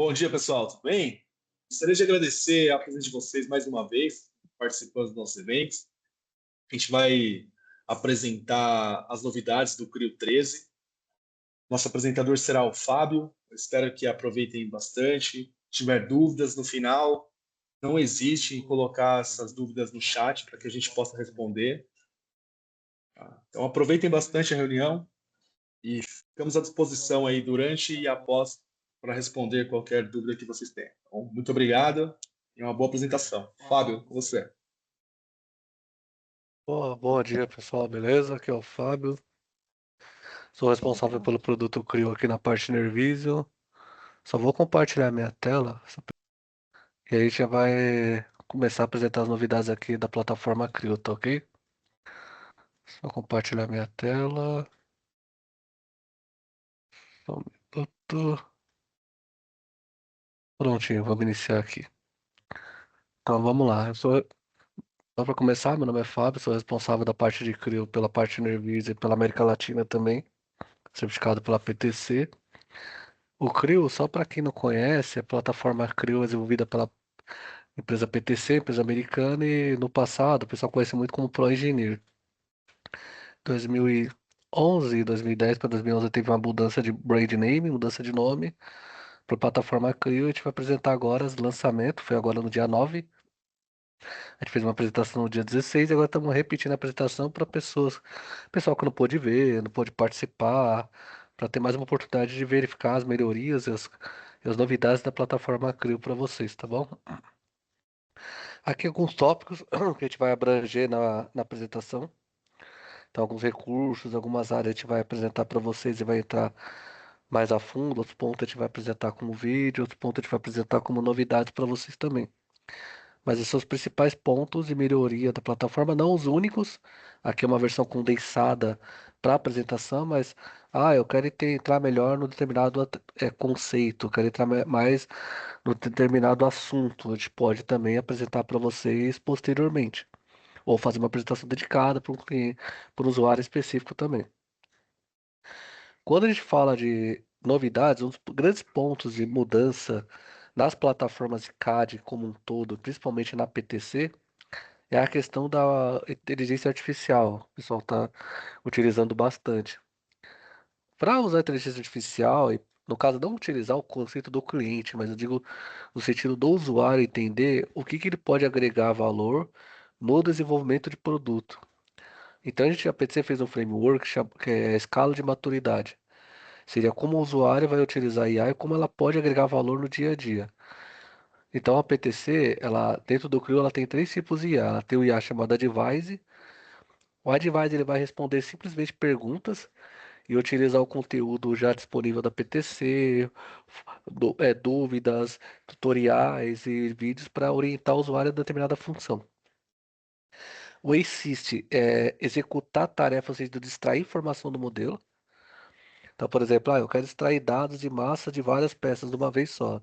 Bom dia, pessoal, tudo bem? Gostaria de agradecer a presença de vocês mais uma vez, participando dos nossos eventos. A gente vai apresentar as novidades do CRIO 13. Nosso apresentador será o Fábio. Eu espero que aproveitem bastante. Se tiver dúvidas no final, não hesite em colocar essas dúvidas no chat para que a gente possa responder. Tá? Então, aproveitem bastante a reunião e ficamos à disposição aí durante e após para responder qualquer dúvida que vocês tenham. Então, muito obrigado e uma boa apresentação. Fábio, com você. Bom dia, pessoal, beleza? Aqui é o Fábio. Sou responsável pelo produto Crio aqui na Partner Vision. Só vou compartilhar minha tela e aí já vai começar a apresentar as novidades aqui da plataforma Crio, tá ok? Só compartilhar minha tela. Só um minuto. Prontinho, vamos iniciar aqui. Então vamos lá. Só para começar, meu nome é Fábio, sou responsável da parte de Crio pela Partner Vision e pela América Latina também, certificado pela PTC. O Crio, só para quem não conhece, a plataforma Crio é desenvolvida pela empresa PTC, empresa americana, e no passado o pessoal conhece muito como ProEngineer. 2011, 2010 para 2011 teve uma mudança de brand name, mudança de nome para a plataforma Crio. A gente vai apresentar agora os lançamentos, foi agora no dia 9. A gente fez uma apresentação no dia 16 e agora estamos repetindo a apresentação para pessoal que não pôde ver, não pôde participar, para ter mais uma oportunidade de verificar as melhorias e as novidades da plataforma Crio para vocês, tá bom? Aqui alguns tópicos que a gente vai abranger na apresentação. Então, alguns recursos, algumas áreas a gente vai apresentar para vocês e vai entrar mais a fundo. Outros pontos a gente vai apresentar como vídeo, outros pontos a gente vai apresentar como novidades para vocês também. Mas esses são os principais pontos de melhoria da plataforma, não os únicos. Aqui é uma versão condensada para apresentação, mas eu quero entrar melhor no determinado conceito, quero entrar mais no determinado assunto. A gente pode também apresentar para vocês posteriormente, ou fazer uma apresentação dedicada para um cliente, para um usuário específico também. Quando a gente fala de novidades, um dos grandes pontos de mudança nas plataformas de CAD como um todo, principalmente na PTC, é a questão da inteligência artificial. O pessoal está utilizando bastante. Para usar a inteligência artificial, e no caso não utilizar o conceito do cliente, mas eu digo no sentido do usuário entender o que ele pode agregar valor no desenvolvimento de produto. Então a PTC fez um framework que é a escala de maturidade. Seria como o usuário vai utilizar a IA e como ela pode agregar valor no dia a dia. Então a PTC, ela dentro do CRIO, ela tem três tipos de IA. Ela tem o IA chamado Advise. O Advise ele vai responder simplesmente perguntas e utilizar o conteúdo já disponível da PTC, dúvidas, tutoriais e vídeos para orientar o usuário a determinada função. O Assist é executar tarefas de extrair informação do modelo. Então, por exemplo, eu quero extrair dados de massa de várias peças de uma vez só.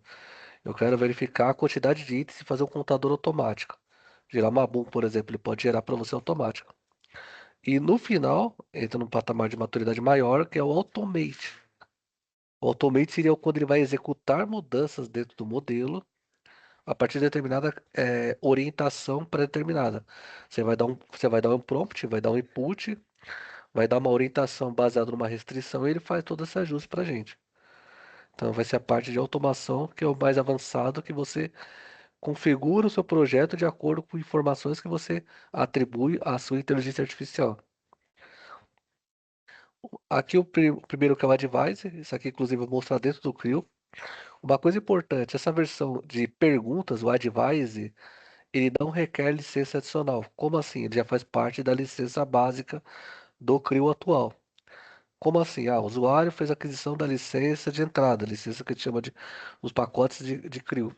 Eu quero verificar a quantidade de itens e fazer um contador automático. Gerar uma boom, por exemplo, ele pode gerar para você automático. E no final, entra num patamar de maturidade maior, que é o Automate. O Automate seria quando ele vai executar mudanças dentro do modelo a partir de determinada orientação pré-determinada. Você vai dar um prompt, vai dar um input, vai dar uma orientação baseada numa restrição e ele faz todo esse ajuste para a gente. Então vai ser a parte de automação que é o mais avançado, que você configura o seu projeto de acordo com informações que você atribui à sua inteligência artificial. Aqui o primeiro que é o Advisor, isso aqui inclusive eu vou mostrar dentro do CRIO. Uma coisa importante, essa versão de perguntas, o Advise, ele não requer licença adicional. Como assim? Ele já faz parte da licença básica do CRIO atual. Como assim? O usuário fez a aquisição da licença de entrada, licença que a gente chama de os pacotes de CRIO.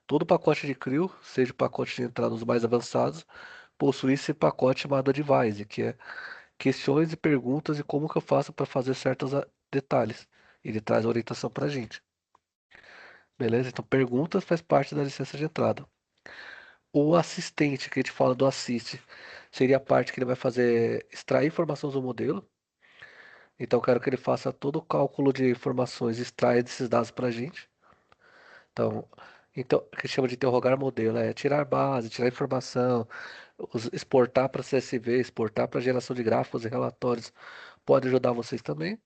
Todo pacote de CRIO, seja o pacote de entrada os mais avançados, possui esse pacote chamado Advise, que é questões e perguntas e como que eu faço para fazer certos detalhes. Ele traz orientação para a gente. Beleza? Então, perguntas faz parte da licença de entrada. O assistente, que a gente fala do assist, seria a parte que ele vai fazer extrair informações do modelo. Então, eu quero que ele faça todo o cálculo de informações e extraia desses dados para a gente. Então, então, o que chama de interrogar modelo é tirar base, tirar informação, exportar para CSV, exportar para geração de gráficos e relatórios. Pode ajudar vocês também.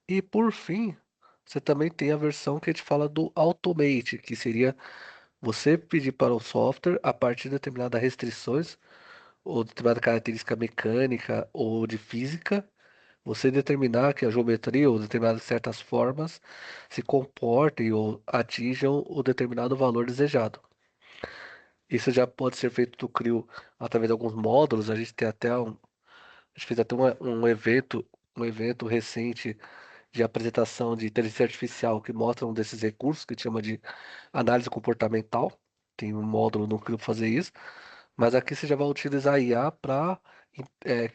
E por fim, você também tem a versão que a gente fala do Automate, que seria você pedir para o software, a partir de determinadas restrições, ou determinada característica mecânica ou de física, você determinar que a geometria ou determinadas certas formas se comportem ou atinjam o determinado valor desejado. Isso já pode ser feito do CRIO através de alguns módulos. A gente tem até a gente fez até um evento recente de apresentação de inteligência artificial que mostra um desses recursos que chama de análise comportamental. Tem um módulo no CRIO para fazer isso. Mas aqui você já vai utilizar a IA para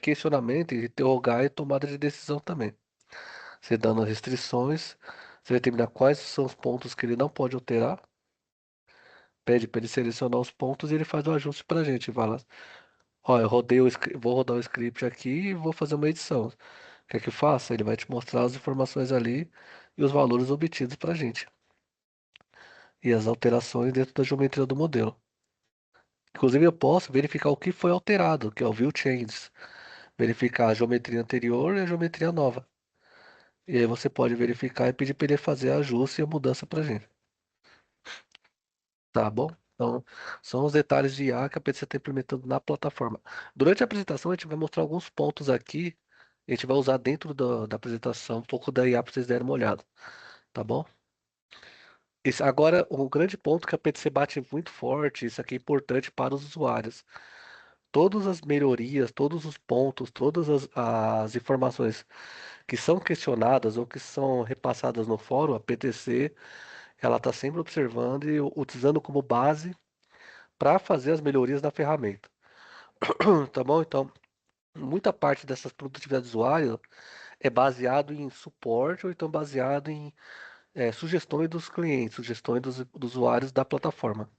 questionamento, interrogar e tomada de decisão também. Você dando restrições, você determina quais são os pontos que ele não pode alterar, pede para ele selecionar os pontos e ele faz o ajuste para a gente. Fala, ó, vou rodar o script aqui e vou fazer uma edição. Quer que eu faça? Ele vai te mostrar as informações ali e os valores obtidos para a gente. E as alterações dentro da geometria do modelo. Inclusive, eu posso verificar o que foi alterado, que é o View Changes. Verificar a geometria anterior e a geometria nova. E aí você pode verificar e pedir para ele fazer ajuste e a mudança para a gente. Tá bom? Então, são os detalhes de IA que a PC está implementando na plataforma. Durante a apresentação, a gente vai mostrar alguns pontos aqui. A gente vai usar dentro da apresentação um pouco da IA para vocês darem uma olhada. Tá bom? Agora, o grande ponto que a PTC bate muito forte, isso aqui é importante para os usuários. Todas as melhorias, todos os pontos, todas as informações que são questionadas ou que são repassadas no fórum, a PTC, ela está sempre observando e utilizando como base para fazer as melhorias da ferramenta. Tá bom? Então, muita parte dessas produtividades do usuário é baseado em suporte ou então baseado em sugestões dos clientes, sugestões dos usuários da plataforma.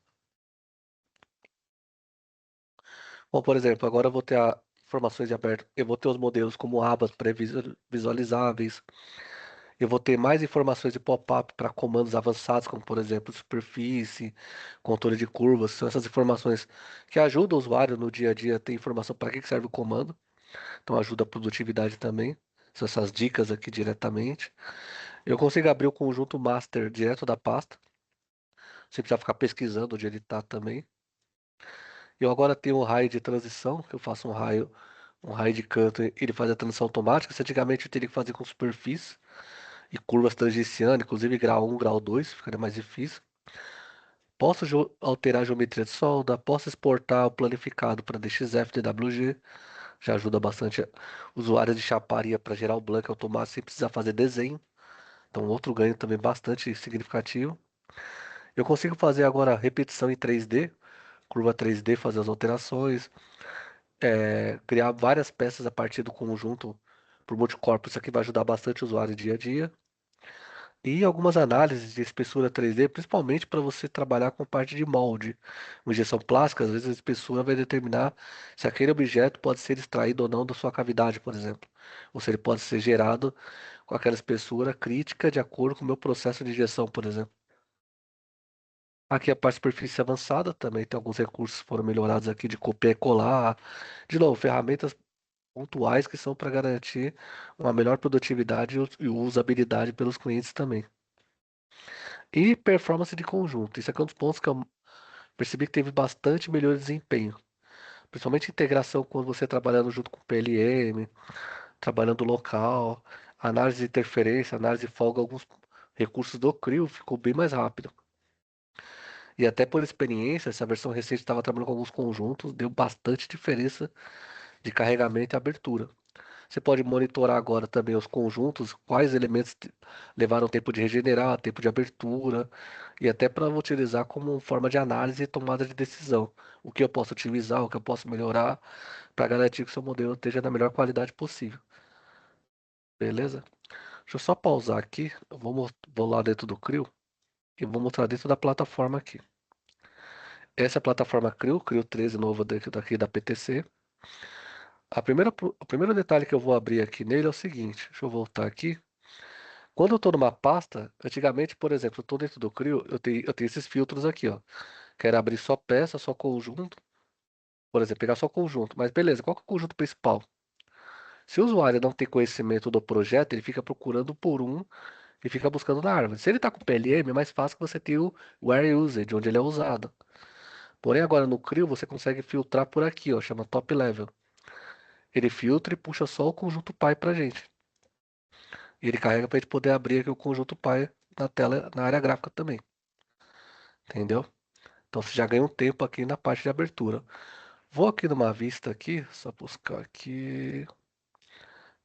Bom, por exemplo, agora eu vou ter informações de aberto, eu vou ter os modelos como abas pré-visualizáveis, eu vou ter mais informações de pop-up para comandos avançados, como por exemplo superfície, controle de curvas, são essas informações que ajudam o usuário no dia a dia a ter informação para que serve o comando, então ajuda a produtividade também. São essas dicas aqui diretamente. Eu consigo abrir o conjunto master direto da pasta, sem precisar ficar pesquisando onde ele está também. Eu agora tenho um raio de transição, que eu faço um raio de canto e ele faz a transição automática. Isso antigamente eu teria que fazer com superfície e curvas tangenciando, inclusive grau 1, grau 2, ficaria mais difícil. Posso alterar a geometria de solda, posso exportar o planificado para DXF, DWG, já ajuda bastante usuários de chaparia para gerar o blank automático sem precisar fazer desenho. Então, outro ganho também bastante significativo. Eu consigo fazer agora repetição em 3D, curva 3D, fazer as alterações, criar várias peças a partir do conjunto por multicorpo. Isso aqui vai ajudar bastante o usuário dia a dia. E algumas análises de espessura 3D, principalmente para você trabalhar com parte de molde. Uma injeção plástica, às vezes a espessura vai determinar se aquele objeto pode ser extraído ou não da sua cavidade, por exemplo. Ou se ele pode ser gerado com aquela espessura crítica de acordo com o meu processo de injeção, por exemplo. Aqui a parte de superfície avançada também tem alguns recursos que foram melhorados aqui de copiar e colar. De novo, ferramentas pontuais que são para garantir uma melhor produtividade e usabilidade pelos clientes também. E performance de conjunto. Isso aqui é um dos pontos que eu percebi que teve bastante melhor desempenho. Principalmente integração quando você trabalhando junto com o PLM, trabalhando local, análise de interferência, análise de folga, alguns recursos do CRIO ficou bem mais rápido. E até por experiência, essa versão recente estava trabalhando com alguns conjuntos, deu bastante diferença de carregamento e abertura. Você pode monitorar agora também os conjuntos, quais elementos levaram tempo de regenerar, tempo de abertura, e até para utilizar como forma de análise e tomada de decisão. O que eu posso otimizar, o que eu posso melhorar, para garantir que o seu modelo esteja na melhor qualidade possível. Beleza? Deixa eu só pausar aqui. Vou lá dentro do CRIO e vou mostrar dentro da plataforma aqui. Essa é a plataforma CRIO, CRIO 13 novo daqui da PTC. O primeiro detalhe que eu vou abrir aqui nele é o seguinte, deixa eu voltar aqui. Quando eu estou numa pasta, antigamente, por exemplo, eu estou dentro do Creo, eu tenho esses filtros aqui, ó. Quero abrir só peça, só conjunto, por exemplo, pegar só conjunto. Mas beleza, qual que é o conjunto principal? Se o usuário não tem conhecimento do projeto, ele fica procurando por um e fica buscando na árvore. Se ele está com PLM, é mais fácil que você tenha o where used, onde ele é usado. Porém, agora no Creo você consegue filtrar por aqui, ó, chama top level. Ele filtra e puxa só o conjunto pai pra gente. E ele carrega para a gente poder abrir aqui o conjunto pai na tela, na área gráfica também. Entendeu? Então você já ganha um tempo aqui na parte de abertura. Vou aqui numa vista aqui, só buscar aqui,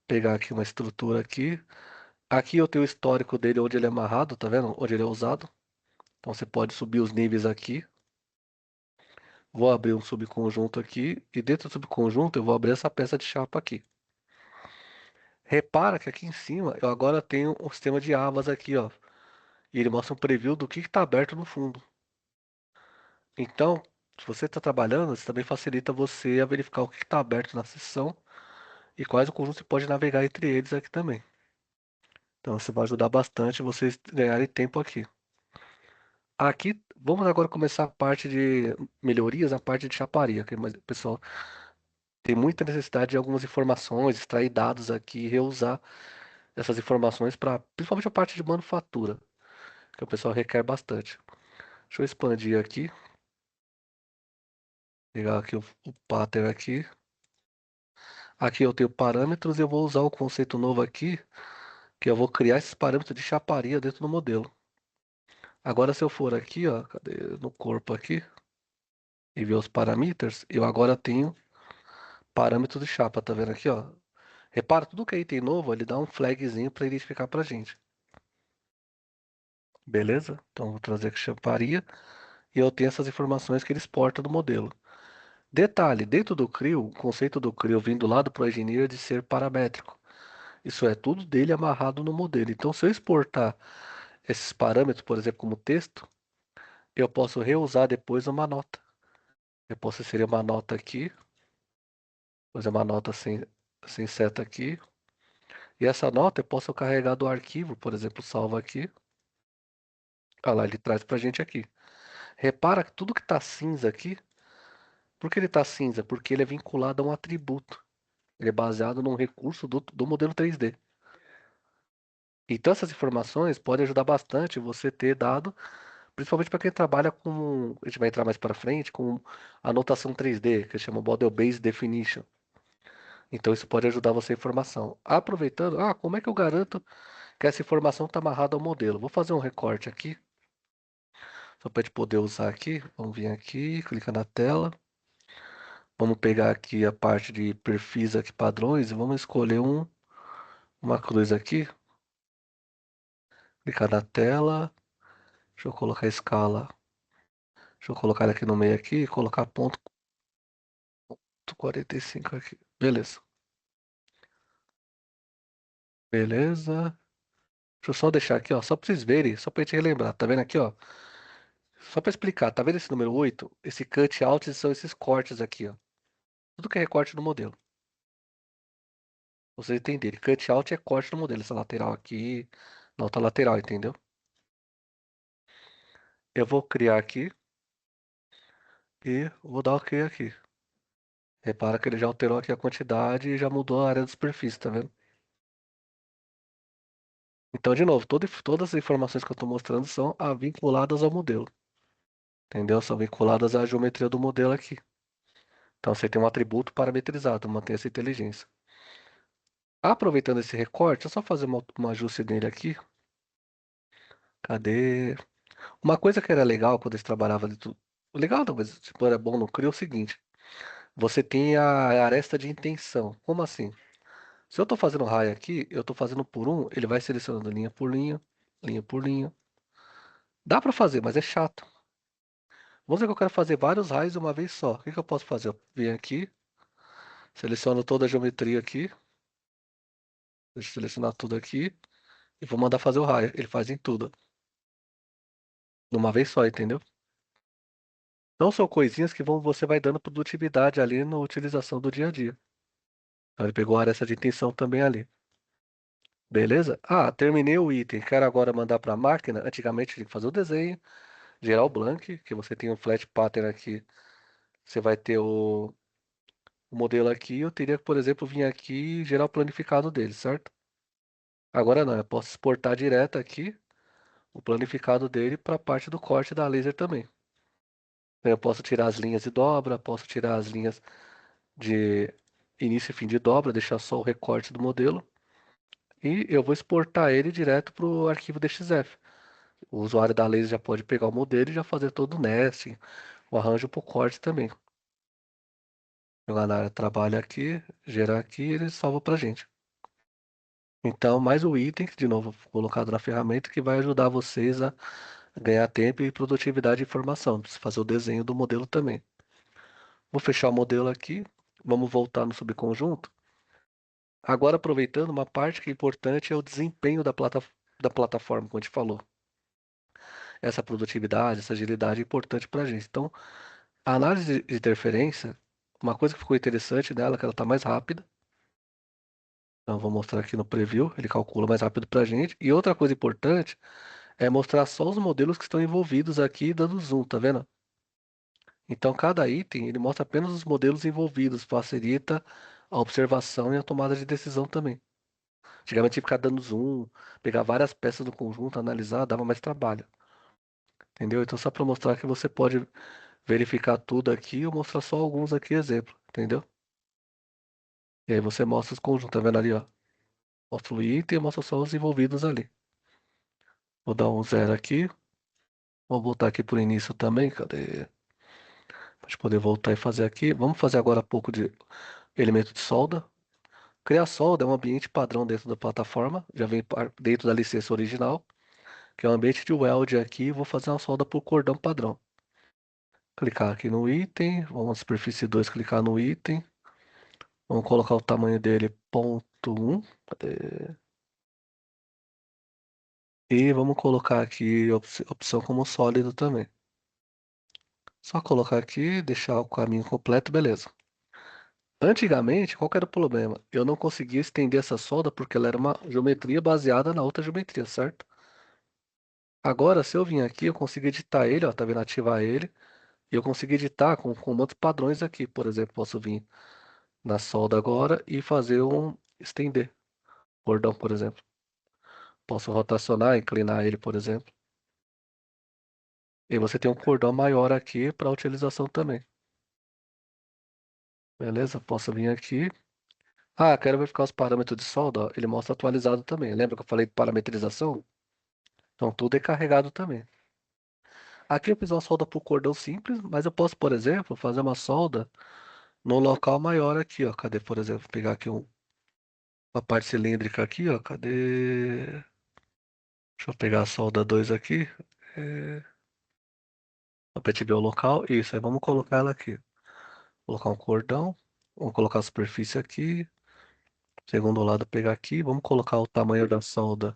pegar aqui uma estrutura aqui. Aqui eu tenho o histórico dele onde ele é amarrado, tá vendo? Onde ele é usado. Então você pode subir os níveis aqui. Vou abrir um subconjunto aqui e dentro do subconjunto eu vou abrir essa peça de chapa aqui. Repara que aqui em cima eu agora tenho um sistema de abas aqui, ó. E ele mostra um preview do que está aberto no fundo. Então, se você está trabalhando, isso também facilita você a verificar o que está aberto na sessão e quais o conjunto você pode navegar entre eles aqui também. Então, isso vai ajudar bastante vocês ganharem tempo aqui. Aqui, vamos agora começar a parte de melhorias, a parte de chaparia, que o pessoal tem muita necessidade de algumas informações, extrair dados aqui e reusar essas informações para, principalmente a parte de manufatura, que o pessoal requer bastante. Deixa eu expandir aqui, pegar aqui o pattern aqui. Aqui eu tenho parâmetros e eu vou usar o conceito novo aqui, que eu vou criar esses parâmetros de chaparia dentro do modelo. Agora se eu for aqui, ó, cadê no corpo aqui e ver os parameters, eu agora tenho parâmetros de chapa, tá vendo aqui, ó? Repara, tudo que é item novo, ele dá um flagzinho para identificar pra gente. Beleza? Então vou trazer aqui chaparia e eu tenho essas informações que ele exporta do modelo. Detalhe, dentro do Creo, o conceito do Creo vindo lá do ProEngineer é de ser paramétrico. Isso é tudo dele amarrado no modelo. Então, se eu exportar esses parâmetros, por exemplo, como texto, eu posso reusar depois uma nota. Eu posso inserir uma nota aqui, fazer uma nota sem seta aqui. E essa nota eu posso carregar do arquivo, por exemplo, salva aqui. Olha lá, ele traz pra gente aqui. Repara que tudo que está cinza aqui, por que ele está cinza? Porque ele é vinculado a um atributo. Ele é baseado num recurso do modelo 3D. Então essas informações podem ajudar bastante você ter dado, principalmente para quem trabalha com, a gente vai entrar mais para frente, com anotação 3D, que chama Model Based Definition. Então isso pode ajudar você a informação. Aproveitando, como é que eu garanto que essa informação está amarrada ao modelo? Vou fazer um recorte aqui, só para a gente poder usar aqui. Vamos vir aqui, clicar na tela. Vamos pegar aqui a parte de perfis aqui, padrões, e vamos escolher uma cruz aqui. Clicar na tela. Deixa eu colocar a escala. Deixa eu colocar ele aqui no meio aqui e colocar ponto 45 aqui. Beleza. Beleza. Deixa eu só deixar aqui, ó, só para vocês verem, só para gente relembrar. Tá vendo aqui, ó? Só para explicar, tá vendo esse número 8? Esse cut out são esses cortes aqui, ó. Tudo que é recorte do modelo. Pra vocês entenderem, cut out é corte do modelo. Essa lateral aqui, na outra lateral, entendeu? Eu vou criar aqui e vou dar OK aqui. Repara que ele já alterou aqui a quantidade e já mudou a área dos perfis, tá vendo? Então, de novo, todas as informações que eu estou mostrando são vinculadas ao modelo. Entendeu? São vinculadas à geometria do modelo aqui. Então você tem um atributo parametrizado, mantém essa inteligência. Aproveitando esse recorte, é só fazer um ajuste nele aqui. Cadê? Uma coisa que era legal quando eles trabalhavam ali tudo. Legal, talvez, tipo, era bom no Creo é o seguinte: você tem a aresta de intenção. Como assim? Se eu estou fazendo raio aqui, eu estou fazendo por um, ele vai selecionando linha por linha, linha por linha. Dá para fazer, mas é chato. Vamos dizer que eu quero fazer vários raios de uma vez só. O que que eu posso fazer? Eu venho aqui, seleciono toda a geometria aqui. Deixa eu selecionar tudo aqui e vou mandar fazer o raio. Ele faz em tudo, de uma vez só, entendeu? Não são coisinhas que você vai dando produtividade ali na utilização do dia a dia. Então ele pegou a área essa de intenção também ali. Beleza? Ah, terminei o item. Quero agora mandar para a máquina. Antigamente tinha que fazer o desenho, gerar o blank, que você tem um flat pattern aqui. Você vai ter o modelo aqui. Eu teria que, por exemplo, vir aqui e gerar o planificado dele, certo? Agora não, eu posso exportar direto aqui o planificado dele para a parte do corte da laser também. Eu posso tirar as linhas de dobra, posso tirar as linhas de início e fim de dobra, deixar só o recorte do modelo. E eu vou exportar ele direto para o arquivo DXF. O usuário da laser já pode pegar o modelo e já fazer todo o nesting, o arranjo para o corte também. Jogar na área de trabalho aqui, gerar aqui e ele salva para gente. Então, mais o item, de novo, colocado na ferramenta, que vai ajudar vocês a ganhar tempo e produtividade de informação. Precisa fazer o desenho do modelo também. Vou fechar o modelo aqui. Vamos voltar no subconjunto. Agora, aproveitando, uma parte que é importante é o desempenho da plataforma, como a gente falou. Essa produtividade, essa agilidade é importante para a gente. Então, a análise de interferência, uma coisa que ficou interessante nela é que ela está mais rápida. Então, vou mostrar aqui no preview, ele calcula mais rápido para a gente. E outra coisa importante é mostrar só os modelos que estão envolvidos aqui, dando zoom, tá vendo? Então, cada item, ele mostra apenas os modelos envolvidos, facilita a observação e a tomada de decisão também. Antigamente tinha que ficar dando zoom, pegar várias peças do conjunto, analisar, dava mais trabalho. Entendeu? Então, só para mostrar que você pode verificar tudo aqui ou mostrar só alguns aqui, exemplo. Entendeu? E aí você mostra os conjuntos, tá vendo ali, ó? Mostra o item e mostra só os envolvidos ali. Vou dar um zero aqui. Vou voltar aqui por início também. Cadê? Pra gente poder voltar e fazer aqui. Vamos fazer agora um pouco de elemento de solda. Criar solda é um ambiente padrão dentro da plataforma. Já vem dentro da licença original, que é o ambiente de weld aqui. Vou fazer uma solda por cordão padrão. Clicar aqui no item. Vamos na superfície 2, clicar no item. Vamos colocar o tamanho dele, ponto 1. E vamos colocar aqui opção como sólido também. Só colocar aqui, deixar o caminho completo, beleza. Antigamente, qual que era o problema? Eu não conseguia estender essa solda porque ela era uma geometria baseada na outra geometria, certo? Agora, se eu vim aqui, eu consigo editar ele, ó, tá vendo? Ativar ele. E eu consigo editar com comandos padrões aqui. Por exemplo, posso vir na solda agora e fazer um estender. Cordão, por exemplo. Posso rotacionar, inclinar ele, por exemplo. E você tem um cordão maior aqui para utilização também. Beleza? Posso vir aqui. Ah, quero verificar os parâmetros de solda, ó. Ele mostra atualizado também. Lembra que eu falei de parametrização? Então tudo é carregado também. Aqui eu fiz uma solda por cordão simples, mas eu posso, por exemplo, fazer uma solda no local maior aqui, ó. Cadê, por exemplo, pegar aqui uma parte cilíndrica aqui, ó. Cadê? Deixa eu pegar a solda 2 aqui. É... Só pra gente ver o local. Isso, aí vamos colocar ela aqui. Colocar um cordão. Vamos colocar a superfície aqui. Segundo lado, pegar aqui. Vamos colocar o tamanho da solda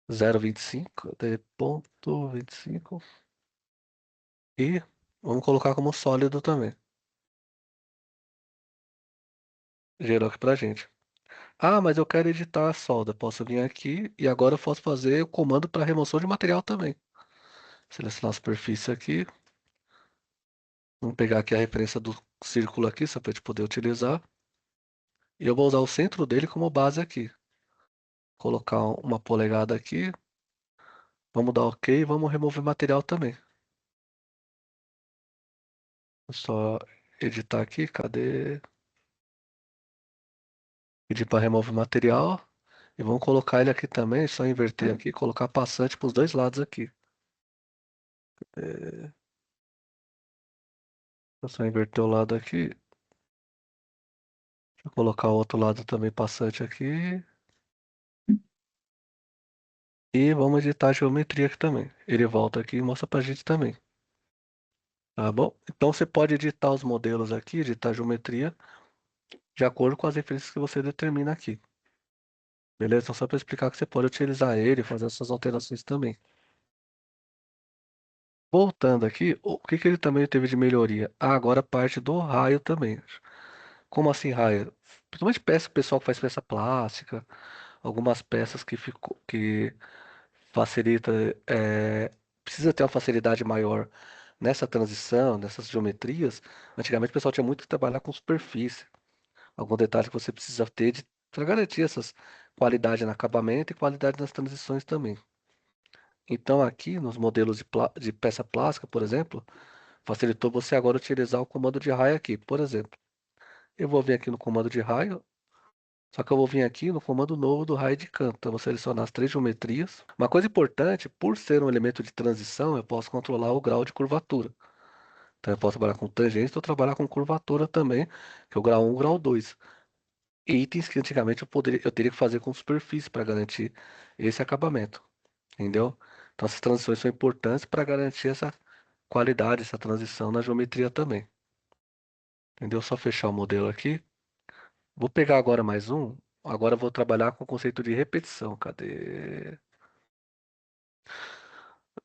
0,25 de ponto 25 e vamos colocar como sólido também. Gerou aqui pra gente. Ah, mas eu quero editar a solda. Posso vir aqui e agora eu posso fazer o comando para remoção de material também. Selecionar a superfície aqui. Vamos pegar aqui a referência do círculo aqui, só para a gente poder utilizar. E eu vou usar o centro dele como base aqui. Colocar uma polegada aqui. Vamos dar OK e vamos remover material também. Vou só editar aqui. Cadê? Pedir para remover material. E vamos colocar ele aqui também. Só inverter aqui. Colocar passante para os dois lados aqui. É, vou só inverter o lado aqui. Vou colocar o outro lado também passante aqui. E vamos editar a geometria aqui também. Ele volta aqui e mostra pra gente também. Tá bom? Então você pode editar os modelos aqui, editar a geometria, de acordo com as referências que você determina aqui. Beleza? Então só para explicar que você pode utilizar ele e fazer essas alterações também. Voltando aqui, o que que ele também teve de melhoria? Ah, agora a parte do raio também. Como assim raio? Principalmente peça, pessoal que faz peça plástica, algumas peças que facilita, precisa ter uma facilidade maior nessa transição, nessas geometrias. Antigamente o pessoal tinha muito que trabalhar com superfície, algum detalhe que você precisa ter para garantir essas qualidade no acabamento e qualidade nas transições também. Então aqui nos modelos de peça plástica, por exemplo, facilitou você agora utilizar o comando de raio aqui. Por exemplo, eu vou vir aqui no comando de raio, só que eu vou vir aqui no comando novo do raio de canto. Então, eu vou selecionar as três geometrias. Uma coisa importante, por ser um elemento de transição, eu posso controlar o grau de curvatura. Então, eu posso trabalhar com tangente ou trabalhar com curvatura também, que é o grau 1 e o grau 2. E itens que antigamente eu teria que fazer com superfície para garantir esse acabamento. Entendeu? Então, essas transições são importantes para garantir essa qualidade, essa transição na geometria também. Entendeu? Só fechar o modelo aqui. Vou pegar agora mais um. Agora eu vou trabalhar com o conceito de repetição. Cadê?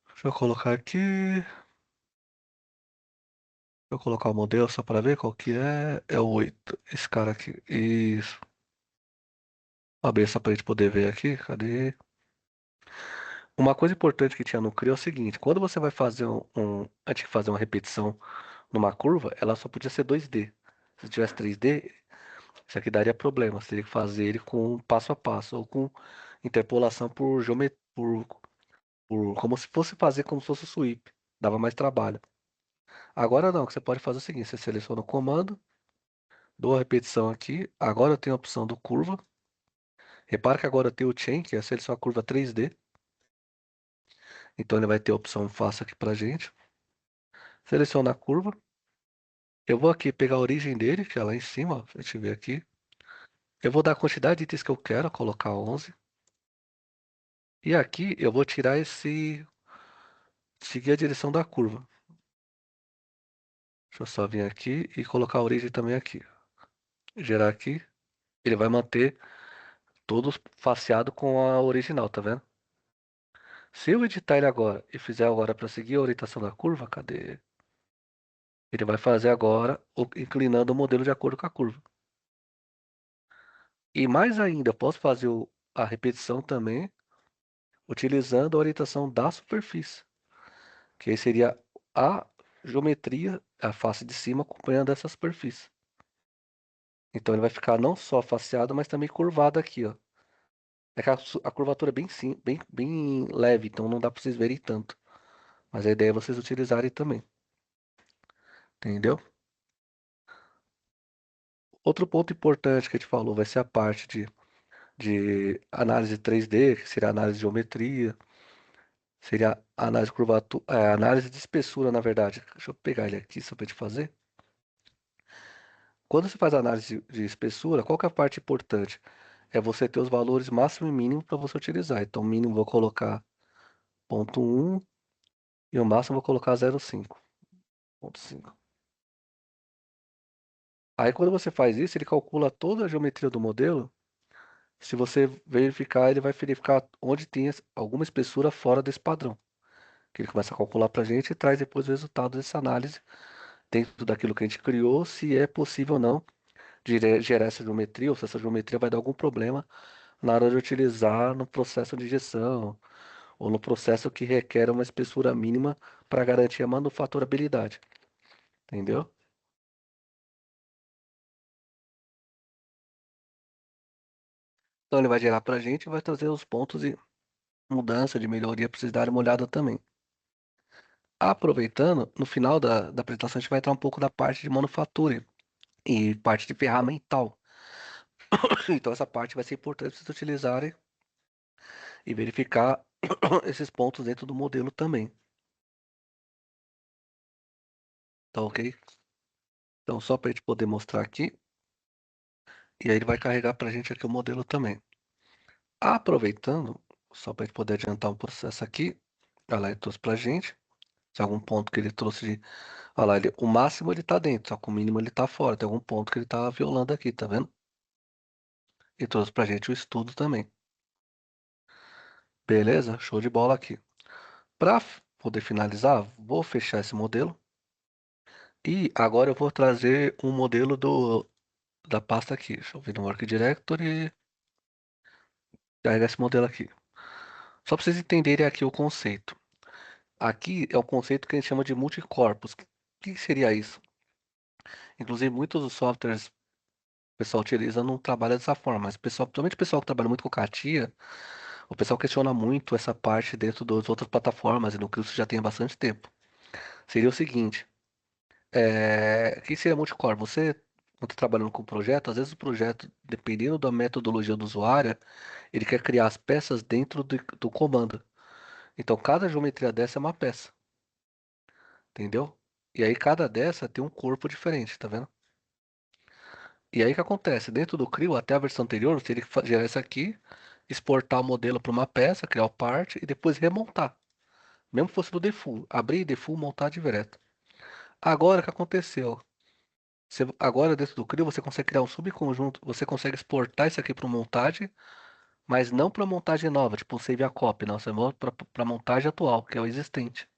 Deixa eu colocar aqui. Deixa eu colocar o modelo só para ver qual que é. É o 8. Esse cara aqui. Isso. Abrir só para a gente poder ver aqui. Cadê? Uma coisa importante que tinha no Creo é o seguinte: quando você vai fazer antes de fazer uma repetição numa curva, ela só podia ser 2D. Se tivesse 3D, isso aqui daria problema. Você teria que fazer ele com passo a passo ou com interpolação por geometria, como se fosse fazer como se fosse o sweep. Dava mais trabalho. Agora não, o que você pode fazer é o seguinte: você seleciona o comando, dou a repetição aqui. Agora eu tenho a opção do curva. Repara que agora eu tenho o chain, que é selecionar a curva 3D. Então ele vai ter a opção faça aqui pra gente. Seleciona a curva. Eu vou aqui pegar a origem dele, que é lá em cima, ó, a gente vê aqui. Eu vou dar a quantidade de itens que eu quero, colocar 11. E aqui eu vou tirar seguir a direção da curva. Deixa eu só vir aqui e colocar a origem também aqui. Gerar aqui. Ele vai manter todos faceado com a original, tá vendo? Se eu editar ele agora e fizer agora para seguir a orientação da curva, cadê? Ele vai fazer agora inclinando o modelo de acordo com a curva. E mais ainda, eu posso fazer a repetição também utilizando a orientação da superfície, que aí seria a geometria, a face de cima acompanhando essa superfície. Então ele vai ficar não só faceado, mas também curvado aqui, ó. É que a curvatura é bem leve, então não dá para vocês verem tanto. Mas a ideia é vocês utilizarem também. Entendeu? Outro ponto importante que a gente falou vai ser a parte de análise 3D, que seria análise de geometria, seria análise de curvatura, análise de espessura, na verdade. Deixa eu pegar ele aqui só para gente fazer. Quando você faz análise de espessura, qual que é a parte importante? É você ter os valores máximo e mínimo para você utilizar. Então, mínimo vou colocar 0,1 e o máximo vou colocar 0,5. 0,5. Aí, quando você faz isso, ele calcula toda a geometria do modelo. Se você verificar, ele vai verificar onde tem alguma espessura fora desse padrão. Que ele começa a calcular para a gente e traz depois o resultado dessa análise dentro daquilo que a gente criou, se é possível ou não gerar essa geometria, ou se essa geometria vai dar algum problema na hora de utilizar no processo de injeção, ou no processo que requer uma espessura mínima para garantir a manufaturabilidade. Entendeu? Então ele vai gerar para a gente e vai trazer os pontos de mudança, de melhoria para vocês darem uma olhada também. Aproveitando, no final da apresentação a gente vai entrar um pouco da parte de manufatura e parte de ferramental. Então essa parte vai ser importante para vocês utilizarem e verificar esses pontos dentro do modelo também. Tá ok? Então só para a gente poder mostrar aqui, e aí ele vai carregar para a gente aqui o modelo também. Aproveitando, só para a gente poder adiantar um processo aqui, olha lá, ele trouxe para a gente. Se algum ponto que ele trouxe de. Olha lá, o máximo ele está dentro, só que o mínimo ele está fora. Tem algum ponto que ele está violando aqui, tá vendo? E trouxe pra gente o estudo também. Beleza? Show de bola aqui. Para poder finalizar, vou fechar esse modelo. E agora eu vou trazer um modelo da pasta aqui. Deixa eu vir no Work Directory. Carregar esse modelo aqui. Só para vocês entenderem aqui o conceito. Aqui é o conceito que a gente chama de multicorpus. O que seria isso? Inclusive, muitos dos softwares que o pessoal utiliza não trabalha dessa forma, mas principalmente o pessoal que trabalha muito com CATIA, o pessoal questiona muito essa parte dentro das outras plataformas e no que isso já tem há bastante tempo. Seria o seguinte, o que seria multicore? Você, quando está trabalhando com o projeto, às vezes o projeto, dependendo da metodologia do usuário, ele quer criar as peças dentro do comando. Então, cada geometria dessa é uma peça, entendeu? E aí, cada dessa tem um corpo diferente, tá vendo? E aí, o que acontece? Dentro do CRIO, até a versão anterior, você teria que gerar isso aqui, exportar o modelo para uma peça, criar o part e depois remontar. Mesmo que fosse no default. Abrir default, montar direto. Agora, o que aconteceu? Agora, dentro do CRIO, você consegue criar um subconjunto, você consegue exportar isso aqui para montagem, mas não para montagem nova, tipo save a copy, não. Você monta para montagem atual, que é o existente.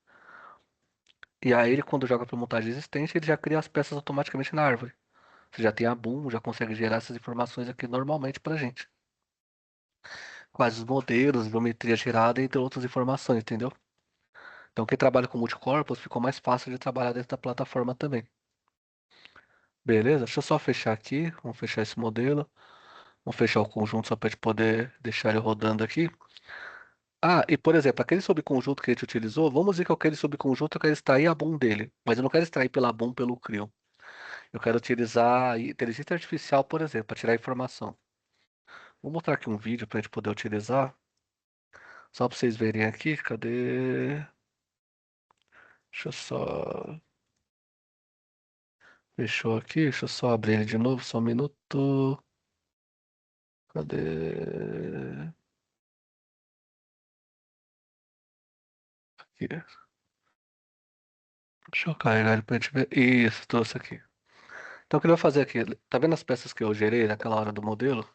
E aí, ele, quando joga para montagem existente, ele já cria as peças automaticamente na árvore. Você já tem a boom, já consegue gerar essas informações aqui normalmente pra gente. Quais os modelos, geometria gerada, entre outras informações, entendeu? Então, quem trabalha com multicorpus ficou mais fácil de trabalhar dentro da plataforma também. Beleza? Deixa eu só fechar aqui. Vamos fechar esse modelo. Vamos fechar o conjunto só para gente poder deixar ele rodando aqui. Ah, e por exemplo, aquele subconjunto que a gente utilizou, vamos dizer que aquele subconjunto eu quero extrair a boom dele, mas eu não quero extrair pela boom pelo CRIO. Eu quero utilizar inteligência artificial, por exemplo, para tirar informação. Vou mostrar aqui um vídeo para a gente poder utilizar, só para vocês verem aqui. Cadê? Deixa eu só. Fechou aqui, deixa eu só abrir ele de novo, só um minuto. Cadê? Aqui. Deixa eu carregar ele pra gente ver. Isso, trouxe aqui. Então, o que ele vai fazer aqui? Tá vendo as peças que eu gerei naquela hora do modelo?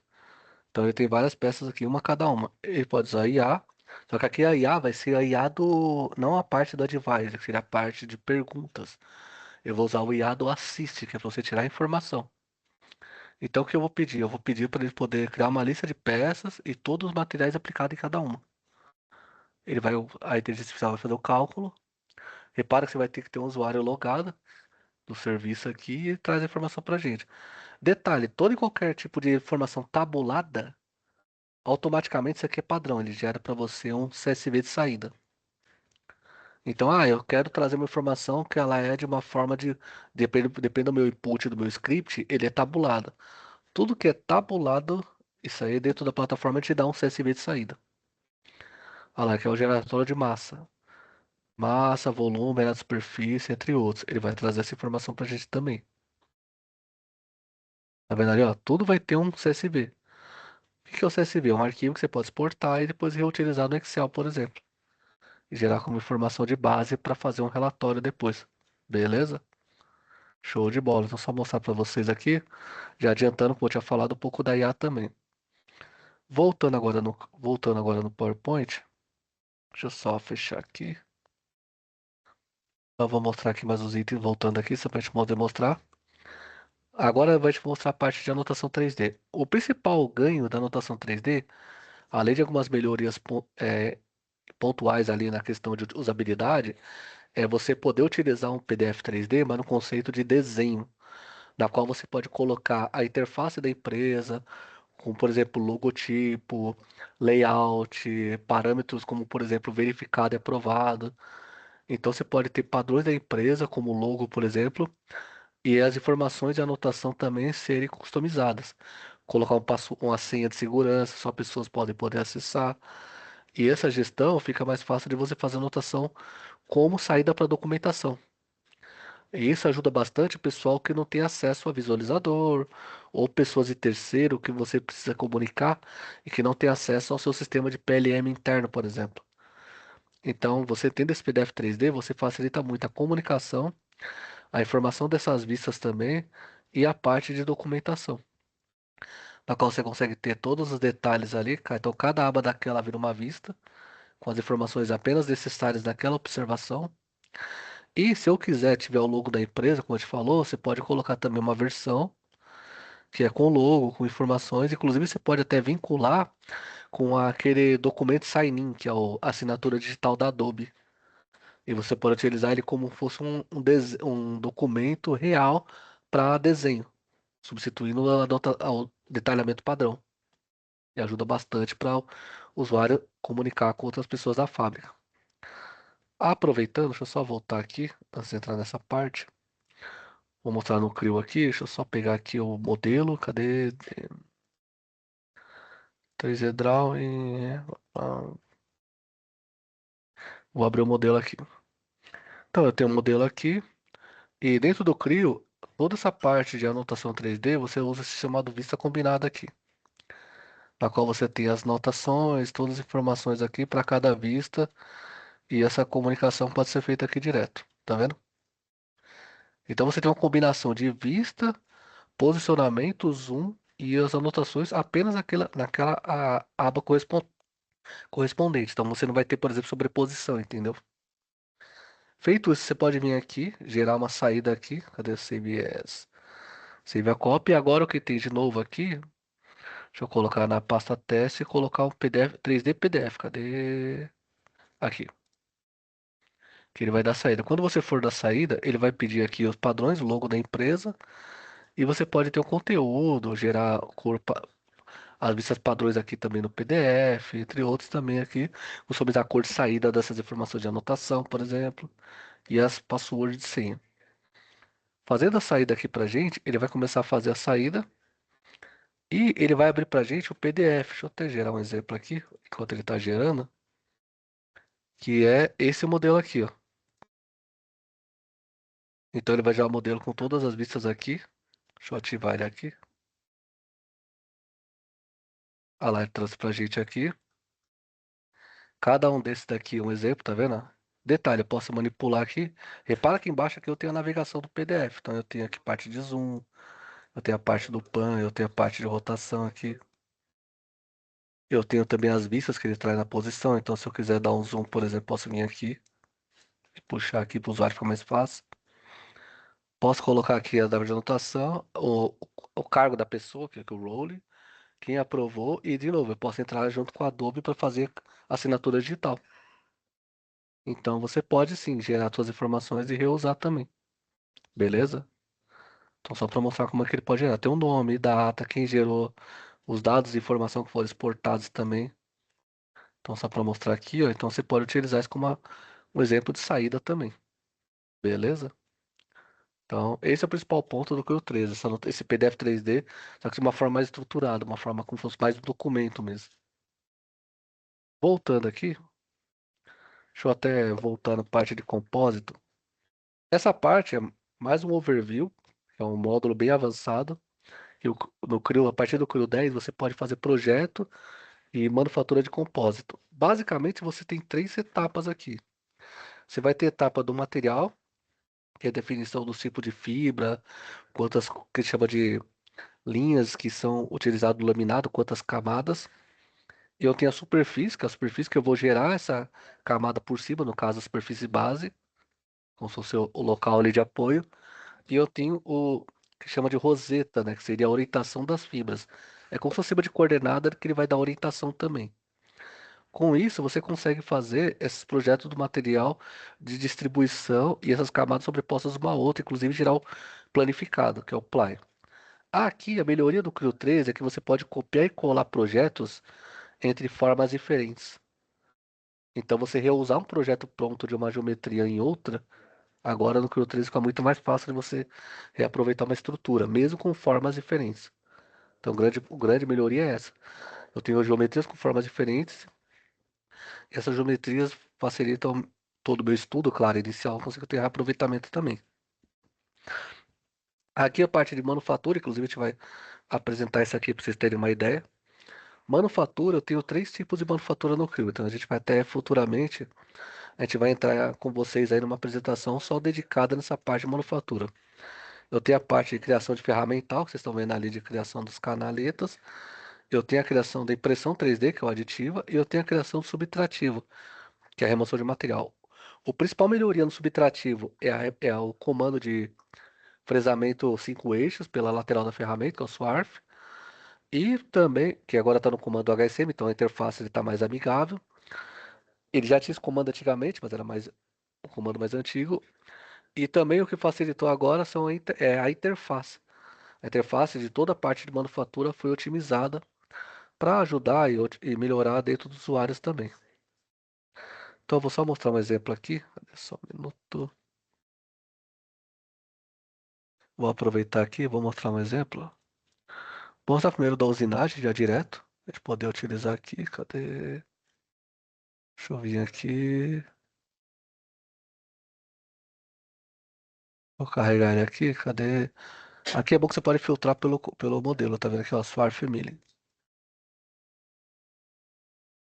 Então, ele tem várias peças aqui, uma cada uma. Ele pode usar IA, só que aqui a IA vai ser a IA do. Não a parte do advisor, que seria a parte de perguntas. Eu vou usar o IA do assist, que é para você tirar informação. Então, o que eu vou pedir? Eu vou pedir para ele poder criar uma lista de peças e todos os materiais aplicados em cada uma. A inteligência artificial vai fazer o cálculo. Repara que você vai ter que ter um usuário logado do serviço aqui e traz a informação para a gente. Detalhe, todo e qualquer tipo de informação tabulada, automaticamente isso aqui é padrão, ele gera para você um CSV de saída. Então, eu quero trazer uma informação que ela é de uma forma depende do meu input, do meu script, ele é tabulado. Tudo que é tabulado, isso aí dentro da plataforma te dá um CSV de saída. Olha lá, que é o geratório de massa. Massa, volume, área de superfície, entre outros. Ele vai trazer essa informação pra gente também. Tá vendo ali, ó? Tudo vai ter um CSV. O que é o CSV? É um arquivo que você pode exportar e depois reutilizar no Excel, por exemplo. E gerar como informação de base para fazer um relatório depois. Beleza? Show de bola. Então, só mostrar para vocês aqui, já adiantando, como eu tinha falado, um pouco da IA também. Voltando agora no PowerPoint, deixa eu só fechar aqui. Eu vou mostrar aqui mais os itens, voltando aqui, só para a gente poder mostrar. Agora vai te mostrar a parte de anotação 3D. O principal ganho da anotação 3D, além de algumas melhorias pontuais ali na questão de usabilidade, é você poder utilizar um PDF 3D, mas no conceito de desenho, na qual você pode colocar a interface da empresa, como por exemplo logotipo, layout, parâmetros como por exemplo verificado e aprovado. Então você pode ter padrões da empresa, como o logo, por exemplo, e as informações de anotação também serem customizadas. Colocar uma senha de segurança, só pessoas podem poder acessar. E essa gestão fica mais fácil de você fazer anotação como saída para documentação. E isso ajuda bastante o pessoal que não tem acesso a visualizador, ou pessoas de terceiro que você precisa comunicar e que não tem acesso ao seu sistema de PLM interno, por exemplo. Então, você tendo esse PDF 3D, você facilita muito a comunicação, a informação dessas vistas também e a parte de documentação, na qual você consegue ter todos os detalhes ali, cara. Então, cada aba daquela vira uma vista, com as informações apenas necessárias daquela observação. E se eu quiser tiver o logo da empresa, como a gente falou, você pode colocar também uma versão. que é com logo, com informações. Inclusive, você pode até vincular com aquele documento sign-in, que é a assinatura digital da Adobe. E você pode utilizar ele como fosse um documento real para desenho, substituindo o detalhamento padrão. E ajuda bastante para o usuário comunicar com outras pessoas da fábrica. Aproveitando, deixa eu só voltar aqui, antes de entrar nessa parte. Vou mostrar no Creo aqui, deixa eu só pegar aqui o modelo, cadê? 3D Drawing. ah, Vou abrir o modelo aqui. Então, eu tenho um modelo aqui, e dentro do Creo, toda essa parte de anotação 3D, você usa esse chamado vista combinada aqui, na qual você tem as notações, todas as informações aqui para cada vista, e essa comunicação pode ser feita aqui direto, tá vendo? Então você tem uma combinação de vista, posicionamento, zoom e as anotações apenas naquela aba correspondente. Então você não vai ter, por exemplo, sobreposição, entendeu? Feito isso, você pode vir aqui, gerar uma saída aqui. Cadê o Save As? Save a cópia. E agora o que tem de novo aqui? Deixa eu colocar na pasta teste e colocar um PDF, 3D PDF. Cadê? Aqui. Que ele vai dar saída. Quando você for dar saída, ele vai pedir aqui os padrões, o logo da empresa. E você pode ter o conteúdo, gerar cor, as vistas padrões aqui também no PDF, entre outros também aqui. Customizar a cor de saída dessas informações de anotação, por exemplo. E as passwords de senha. Fazendo a saída aqui pra gente, ele vai começar a fazer a saída. E ele vai abrir pra gente o PDF. Deixa eu até gerar um exemplo aqui, enquanto ele está gerando. Que é esse modelo aqui, ó. Então ele vai gerar o modelo com todas as vistas aqui. Deixa eu ativar ele aqui. Ah lá, ele trouxe pra gente aqui. Cada um desses daqui é um exemplo, tá vendo? Detalhe, eu posso manipular aqui. Repara que embaixo aqui eu tenho a navegação do PDF. Então eu tenho aqui parte de zoom, eu tenho a parte do pan, eu tenho a parte de rotação aqui. Eu tenho também as vistas que ele traz na posição. Então se eu quiser dar um zoom, por exemplo, posso vir aqui e puxar aqui para o usuário ficar mais fácil. Posso colocar aqui a data de anotação, o cargo da pessoa, que é o role, quem aprovou, e de novo, eu posso entrar junto com a Adobe para fazer assinatura digital. Então você pode sim gerar suas informações e reusar também, beleza? Então só para mostrar como é que ele pode gerar. Tem um nome, data, quem gerou, os dados e informação que foram exportados também. Então só para mostrar aqui, ó. Então você pode utilizar isso como um exemplo de saída também, beleza? Então, esse é o principal ponto do Creo 13, esse PDF 3D, só que de uma forma mais estruturada, uma forma como se fosse mais um documento mesmo. Voltando aqui, deixa eu até voltar na parte de compósito. Essa parte é mais um overview, é um módulo bem avançado. E no Creo, a partir do Creo 10, você pode fazer projeto e manufatura de compósito. Basicamente, você tem três etapas aqui. Você vai ter a etapa do material, que é a definição do tipo de fibra, quantas que chama de linhas que são utilizadas no laminado, quantas camadas. E eu tenho a superfície, que é a superfície que eu vou gerar essa camada por cima, no caso a superfície base, como se fosse o local ali de apoio. E eu tenho o que chama de roseta, né, que seria a orientação das fibras. É como se fosse de coordenada que ele vai dar orientação também. Com isso, você consegue fazer esses projetos do material de distribuição e essas camadas sobrepostas uma à outra, inclusive gerar o planificado, que é o ply. Aqui, a melhoria do Creo 13 é que você pode copiar e colar projetos entre formas diferentes. Então, você reusar um projeto pronto de uma geometria em outra, agora no Creo 13 fica muito mais fácil de você reaproveitar uma estrutura, mesmo com formas diferentes. Então, grande melhoria é essa. Eu tenho geometrias com formas diferentes, e essas geometrias facilitam todo o meu estudo, claro, inicial, consigo ter reaproveitamento também. Aqui a parte de manufatura, inclusive a gente vai apresentar isso aqui para vocês terem uma ideia. Manufatura, eu tenho três tipos de manufatura no Creo, então a gente vai até futuramente, a gente vai entrar com vocês aí numa apresentação só dedicada nessa parte de manufatura. Eu tenho a parte de criação de ferramental, que vocês estão vendo ali de criação dos canaletas. Eu tenho a criação da impressão 3D, que é o aditiva, e eu tenho a criação do subtrativo, que é a remoção de material. O principal melhoria no subtrativo é o comando de fresamento 5 eixos pela lateral da ferramenta, que é o Swarf. E também, que agora está no comando HSM, então a interface está mais amigável. Ele já tinha esse comando antigamente, mas era mais um comando mais antigo. E também o que facilitou agora são a interface. A interface de toda a parte de manufatura foi otimizada para ajudar e melhorar dentro dos usuários também. Então eu vou só mostrar um exemplo aqui. Cadê só um minuto? Vou aproveitar aqui e vou mostrar um exemplo. Vou mostrar primeiro da usinagem já direto. A gente poder utilizar aqui. Cadê? Deixa eu vir aqui. Vou carregar ele aqui. Cadê? Aqui é bom que você pode filtrar pelo modelo. Tá vendo aqui, ó? Swarf Milling.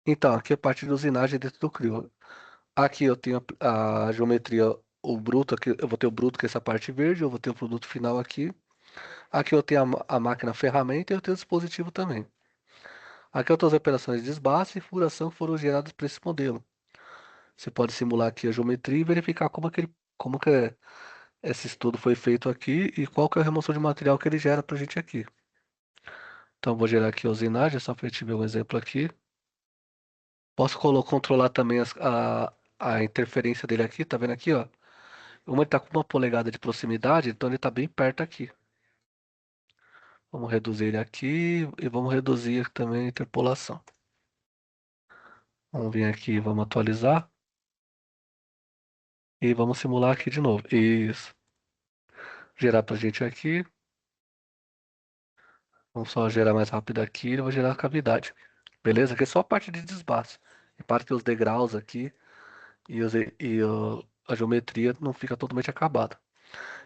Então, aqui é a parte de usinagem dentro do Creo. Aqui eu tenho a geometria, o bruto, aqui eu vou ter o bruto, que é essa parte verde, eu vou ter o produto final aqui. Aqui eu tenho a máquina ferramenta e eu tenho o dispositivo também. Aqui eu tenho as operações de desbaste e furação que foram geradas para esse modelo. Você pode simular aqui a geometria e verificar como que esse estudo foi feito aqui e qual que é a remoção de material que ele gera para a gente aqui. Então eu vou gerar aqui a usinagem, só para a gente ver um exemplo aqui. Posso controlar também a interferência dele aqui, tá vendo aqui, ó? Como ele tá com 1 polegada de proximidade, então ele tá bem perto aqui. Vamos reduzir ele aqui e vamos reduzir também a interpolação. Vamos vir aqui, vamos atualizar e vamos simular aqui de novo. Isso. Gerar pra gente aqui. Vamos só gerar mais rápido aqui e vou gerar a cavidade. Beleza? Aqui é só a parte de desbaste. Repare que os degraus aqui a geometria não fica totalmente acabada.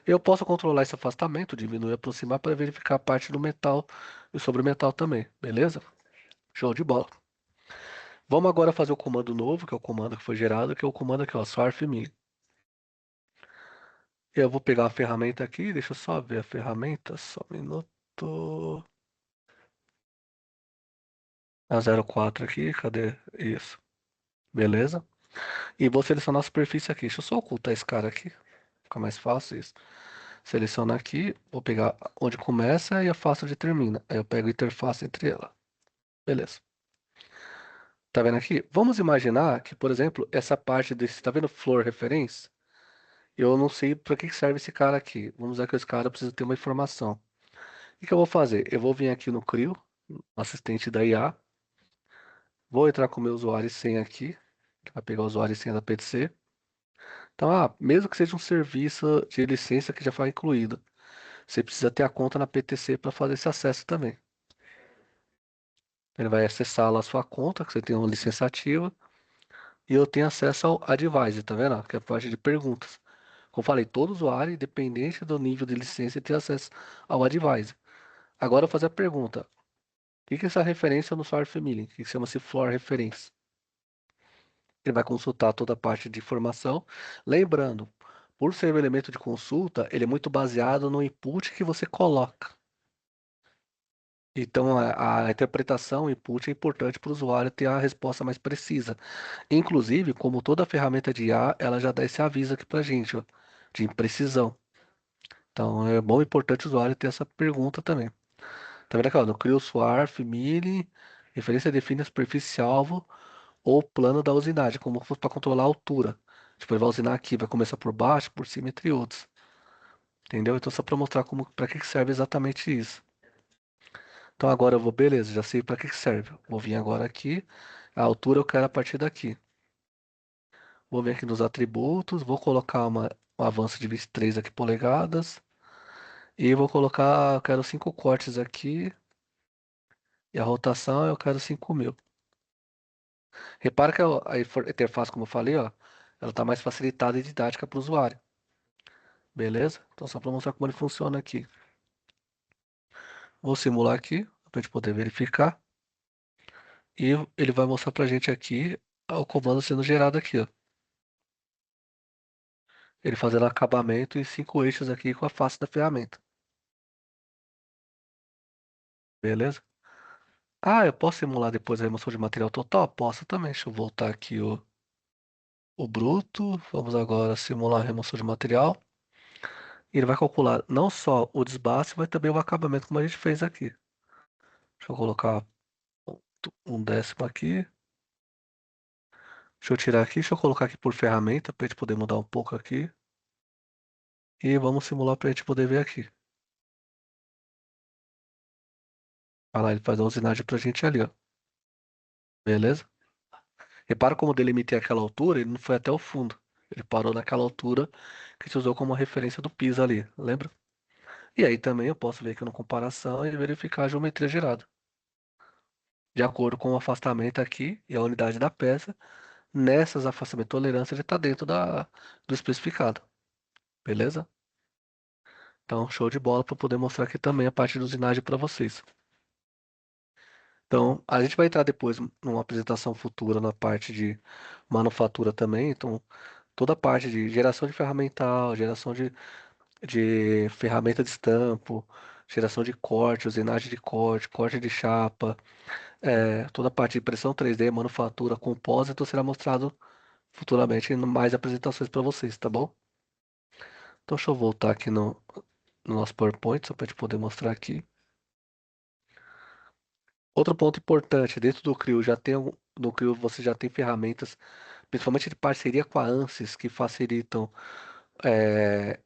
Eu posso controlar esse afastamento, diminuir e aproximar para verificar a parte do metal e sobre o metal também, beleza? Show de bola. Vamos agora fazer o comando novo, que é o comando que foi gerado, que é o comando aqui, ó, swarf-milling. Eu vou pegar a ferramenta aqui, deixa eu só ver a ferramenta, só um minuto. A 04 aqui, cadê? Isso, beleza? E vou selecionar a superfície aqui. Deixa eu só ocultar esse cara aqui, fica mais fácil isso. Seleciono aqui, vou pegar onde começa e afasto onde termina. Aí eu pego a interface entre ela. Beleza. Tá vendo aqui? Vamos imaginar que, por exemplo, essa parte desse, tá vendo Floor Reference? Eu não sei para que serve esse cara aqui. Vamos usar que esse cara precisa ter uma informação. O que eu vou fazer? Eu vou vir aqui no CRIO, assistente da IA, vou entrar com o meu usuário e senha aqui, vai pegar o usuário e senha da PTC. Então, mesmo que seja um serviço de licença que já foi incluído, você precisa ter a conta na PTC para fazer esse acesso também. Ele vai acessar lá a sua conta, que você tem uma licença ativa, e eu tenho acesso ao Advisor, tá vendo? Que é a parte de perguntas. Como eu falei, todo usuário, independente do nível de licença, tem acesso ao Advisor. Agora eu vou fazer a pergunta. O que que é essa referência no Source Family? Que chama-se Floor Reference. Ele vai consultar toda a parte de informação. Lembrando, por ser um elemento de consulta, ele é muito baseado no input que você coloca. Então, a interpretação, o input é importante para o usuário ter a resposta mais precisa. Inclusive, como toda ferramenta de IA, ela já dá esse aviso aqui para a gente, ó, de imprecisão. Então, é bom e importante o usuário ter essa pergunta também. Tá vendo aqui, ó, no CRIO Swarf, Mili, referência define a superfície-alvo ou plano da usinagem, como se fosse para controlar a altura. Tipo, ele vai usinar aqui, vai começar por baixo, por cima, entre outros. Entendeu? Então, só para mostrar para que que serve exatamente isso. Então, agora eu vou, beleza, já sei para que que serve. Vou vir agora aqui, a altura eu quero a partir daqui. Vou vir aqui nos atributos, vou colocar um avanço de 23 aqui polegadas. E vou colocar, eu quero 5 cortes aqui. E a rotação eu quero 5.000. Repara que a interface, como eu falei, ó, ela está mais facilitada e didática para o usuário. Beleza? Então, só para mostrar como ele funciona aqui. Vou simular aqui, para a gente poder verificar. E ele vai mostrar para a gente aqui o comando sendo gerado aqui, ó. Ele fazendo acabamento em 5 eixos aqui com a face da ferramenta. Beleza? Eu posso simular depois a remoção de material total? Posso também. Deixa eu voltar aqui o bruto. Vamos agora simular a remoção de material. E ele vai calcular não só o desbaste, mas também o acabamento, como a gente fez aqui. Deixa eu colocar um décimo aqui. Deixa eu tirar aqui, deixa eu colocar aqui por ferramenta, para a gente poder mudar um pouco aqui. E vamos simular para a gente poder ver aqui. Olha lá, ele faz a usinagem pra gente ali, ó. Beleza? Repara como eu delimitei aquela altura, ele não foi até o fundo. Ele parou naquela altura que se usou como referência do piso ali, lembra? E aí também eu posso vir aqui no comparação e verificar a geometria gerada. De acordo com o afastamento aqui e a unidade da peça, nessas afastamento e tolerância ele está dentro do especificado. Beleza? Então, show de bola para poder mostrar aqui também a parte de usinagem para vocês. Então, a gente vai entrar depois numa apresentação futura na parte de manufatura também. Então, toda a parte de geração de ferramental, geração de ferramenta de estampo, geração de corte, usinagem de corte, corte de chapa, toda a parte de impressão 3D, manufatura, compósito será mostrado futuramente em mais apresentações para vocês, tá bom? Então, deixa eu voltar aqui no nosso PowerPoint, só para a gente poder mostrar aqui. Outro ponto importante, dentro do CRIO no CRIO você já tem ferramentas, principalmente de parceria com a ANSYS, que facilitam é,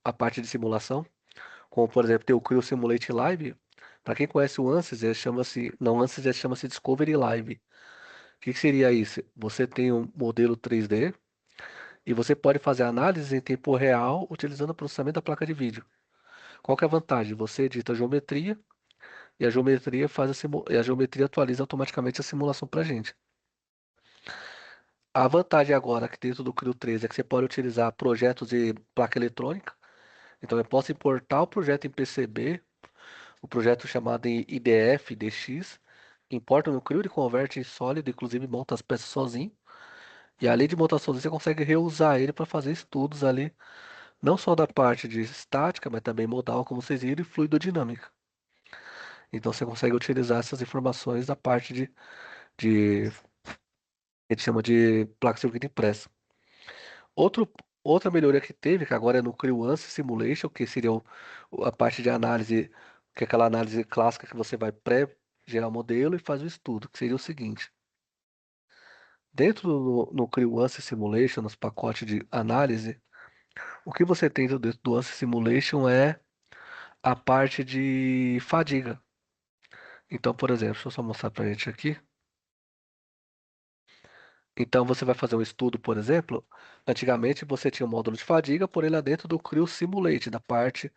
a parte de simulação, como por exemplo tem o CRIO Simulate Live. Para quem conhece o ANSYS, ele chama-se, não ANSYS, ele chama-se Discovery Live. O que que seria isso? Você tem um modelo 3D e você pode fazer análise em tempo real utilizando o processamento da placa de vídeo. Qual que é a vantagem? Você edita a geometria e a geometria e a geometria atualiza automaticamente a simulação para a gente. A vantagem agora que dentro do Creo 13 é que você pode utilizar projetos de placa eletrônica. Então eu posso importar o projeto em PCB, o projeto chamado em IDF, DX, importa no Creo, ele converte em sólido, inclusive monta as peças sozinho. E além de montar sozinho, você consegue reusar ele para fazer estudos ali, não só da parte de estática, mas também modal, como vocês viram, e fluidodinâmica. Então você consegue utilizar essas informações da parte de a gente chama de placa de circuito impressa. Outro, outra melhoria que teve, que agora é no Creo Simulation, que seria a parte de análise, que é aquela análise clássica que você vai pré-gerar o modelo e faz o estudo, que seria o seguinte. Dentro no Creo Simulation, nos pacotes de análise, o que você tem dentro do ANSYS Simulation é a parte de fadiga. Então, por exemplo, deixa eu só mostrar para a gente aqui. Então, você vai fazer um estudo, por exemplo. Antigamente você tinha um módulo de fadiga, porém lá dentro do Creo Simulate, da parte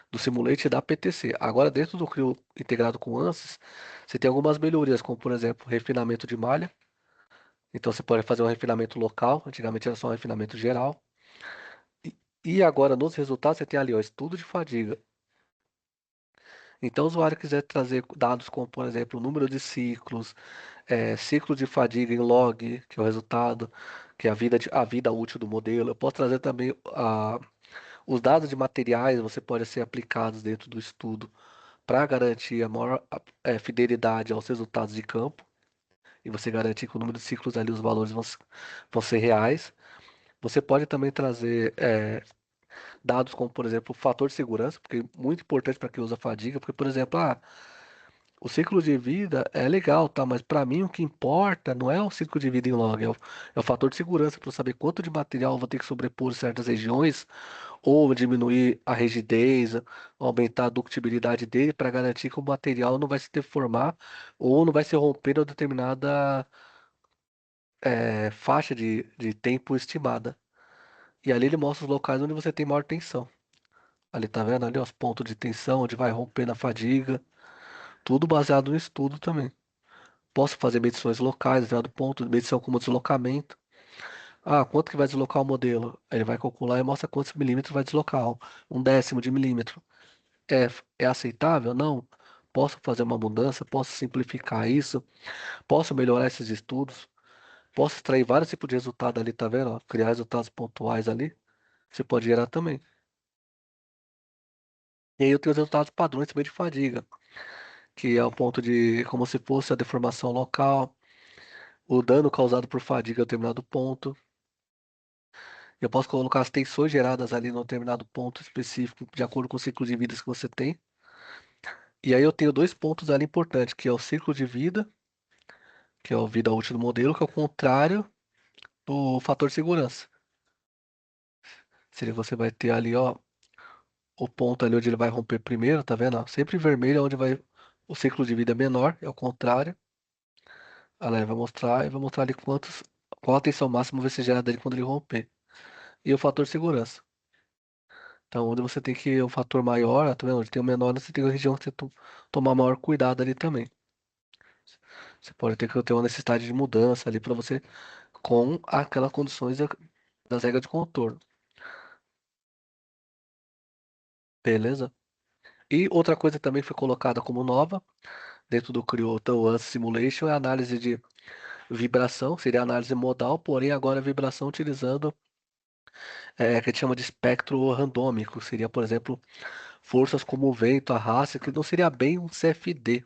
do Simulate da PTC. Agora, dentro do Creo integrado com ANSYS, você tem algumas melhorias, como por exemplo, refinamento de malha. Então, você pode fazer um refinamento local. Antigamente era só um refinamento geral. E, e agora, nos resultados, você tem ali, ó, estudo de fadiga. Então, o usuário quiser trazer dados como, por exemplo, o número de ciclos, ciclo de fadiga em log, que é o resultado, que é a vida útil do modelo. Eu posso trazer também os dados de materiais, você pode ser aplicados dentro do estudo para garantir a maior fidelidade aos resultados de campo e você garantir que o número de ciclos ali, os valores vão ser reais. Você pode também trazer dados como, por exemplo, o fator de segurança, porque é muito importante para quem usa fadiga, porque, por exemplo, o ciclo de vida é legal, tá? Mas para mim o que importa não é o ciclo de vida em log, é o fator de segurança para eu saber quanto de material eu vou ter que sobrepor em certas regiões, ou diminuir a rigidez, ou aumentar a ductibilidade dele para garantir que o material não vai se deformar ou não vai se romper em determinada faixa de tempo estimada. E ali ele mostra os locais onde você tem maior tensão. Ali tá vendo ali os pontos de tensão, onde vai romper na fadiga, tudo baseado no estudo também. Posso fazer medições locais, determinado ponto, medição como deslocamento. Ah, quanto que vai deslocar o modelo? Aí ele vai calcular e mostra quantos milímetros vai deslocar. Ó, um décimo de milímetro. É aceitável? Não. Posso fazer uma mudança? Posso simplificar isso? Posso melhorar esses estudos? Posso extrair vários tipos de resultado ali, tá vendo? Ó, criar resultados pontuais ali. Você pode gerar também. E aí eu tenho os resultados padrões também de fadiga, que é o ponto de como se fosse a deformação local, o dano causado por fadiga a determinado ponto. Eu posso colocar as tensões geradas ali num determinado ponto específico, de acordo com o ciclo de vidas que você tem. E aí eu tenho dois pontos ali importantes, que é o ciclo de vida, que é o vida útil do modelo, que é o contrário do fator segurança. Seria você vai ter ali, ó, o ponto ali onde ele vai romper primeiro, tá vendo? Ó? Sempre vermelho é onde vai o ciclo de vida é menor, é o contrário. Ela vai mostrar ali qual a tensão máxima vai ser gerada ali quando ele romper. E o fator segurança. Então, onde você tem que o fator maior, tá vendo? Onde tem o menor, você tem a região que você tomar maior cuidado ali também. Você pode ter que ter uma necessidade de mudança ali para você com aquelas condições das regras de contorno. Beleza? E outra coisa também que foi colocada como nova dentro do Creo One Simulation é a análise de vibração, seria a análise modal, porém agora a vibração utilizando que a gente chama de espectro randômico, seria, por exemplo, forças como o vento, a raça, que não seria bem um CFD,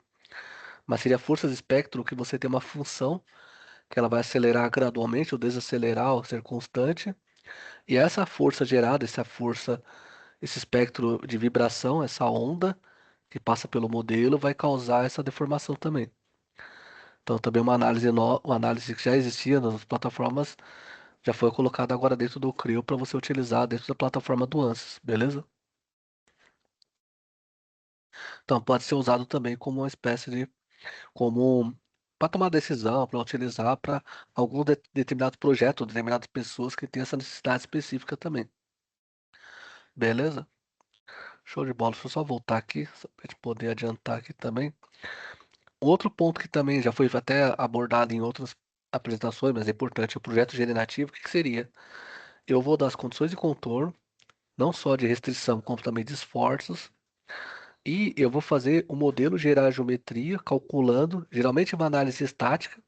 mas seria forças de espectro que você tem uma função que ela vai acelerar gradualmente ou desacelerar ou ser constante, e essa força gerada, esse espectro de vibração, essa onda que passa pelo modelo, vai causar essa deformação também. Então, também uma análise, uma análise que já existia nas plataformas já foi colocada agora dentro do Creo para você utilizar dentro da plataforma do Ansys, beleza? Então, pode ser usado também como uma espécie de, como para tomar decisão, para utilizar para algum determinado projeto, determinadas pessoas que têm essa necessidade específica também. Beleza? Show de bola. Deixa eu só voltar aqui, para a gente poder adiantar aqui também. Outro ponto que também já foi até abordado em outras apresentações, mas é importante, é o projeto generativo, o que que seria? Eu vou dar as condições de contorno, não só de restrição, como também de esforços, e eu vou fazer o modelo gerar a geometria, calculando, geralmente uma análise estática,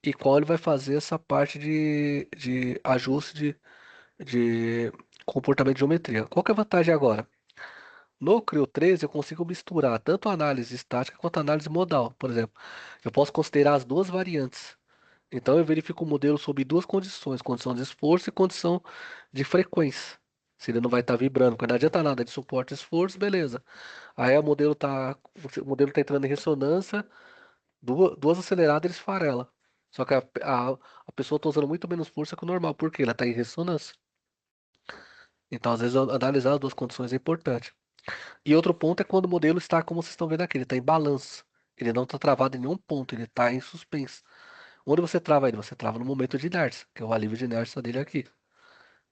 e qual ele vai fazer essa parte de ajuste de comportamento de geometria. Qual que é a vantagem agora? No Creo 13 eu consigo misturar tanto a análise estática quanto a análise modal. Por exemplo, eu posso considerar as duas variantes. Então eu verifico o modelo sob duas condições, condição de esforço e condição de frequência. Se ele não vai estar vibrando, porque não adianta nada de suporte e esforço, beleza. Aí o modelo tá entrando em ressonância, duas aceleradas ele esfarela. Só que a pessoa está usando muito menos força que o normal, porque ela está em ressonância. Então, às vezes, analisar as duas condições é importante. E outro ponto é quando o modelo está, como vocês estão vendo aqui, ele está em balanço. Ele não está travado em nenhum ponto, ele está em suspenso. Onde você trava ele? Você trava no momento de inércia, que é o alívio de inércia dele aqui.